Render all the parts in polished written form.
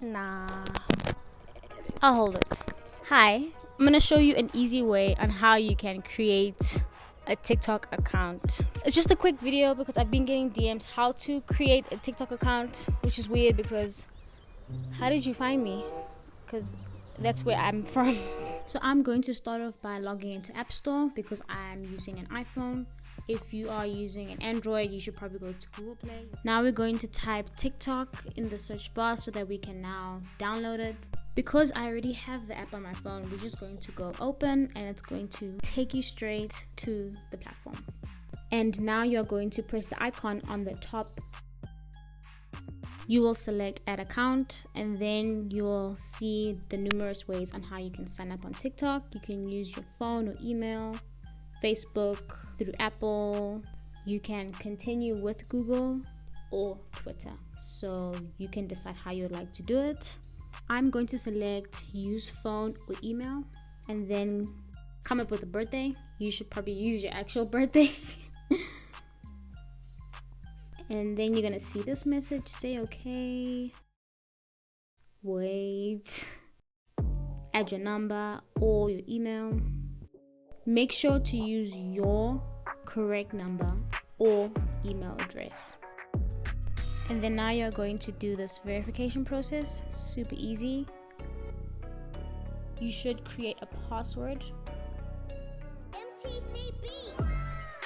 Nah, I'll hold it. Hi, I'm gonna show you an easy way on how you can create a TikTok account. It's just a quick video because I've been getting DMs how to create a TikTok account, which is weird because how did you find me? Because that's where I'm from. So I'm going to start off by logging into App Store because I'm using an iPhone. If you are using an Android, you should probably go to Google Play. Now we're going to type TikTok in the search bar so that we can now download it. Because I already have the app on my phone, we're just going to go open and it's going to take you straight to the platform. And now you're going to press the icon on the top. You will select add account and then you will see the numerous ways on how you can sign up on TikTok. You can use your phone or email, Facebook, through Apple. You can continue with Google or Twitter. So you can decide how you would like to do it. I'm going to select use phone or email and then come up with a birthday. You should probably use your actual birthday. And then you're gonna see this message, say okay, wait, add your number or your email. Make sure to use your correct number or email address. And then now you're going to do this verification process, super easy. You should create a password.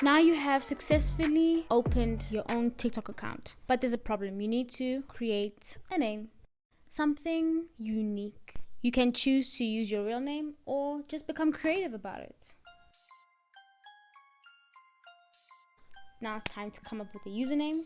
Now you have successfully opened your own TikTok account, but there's a problem. You need to create a name, something unique. You can choose to use your real name or just become creative about it. Now it's time to come up with a username.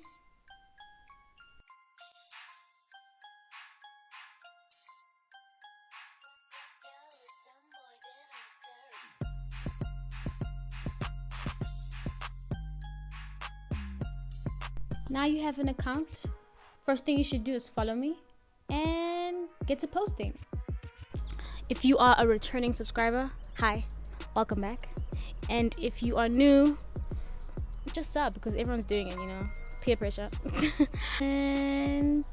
Now you have an account. First thing you should do is follow me and get to posting. If you are a returning subscriber, hi, welcome back. And if you are new, just sub because everyone's doing it, you know, peer pressure. And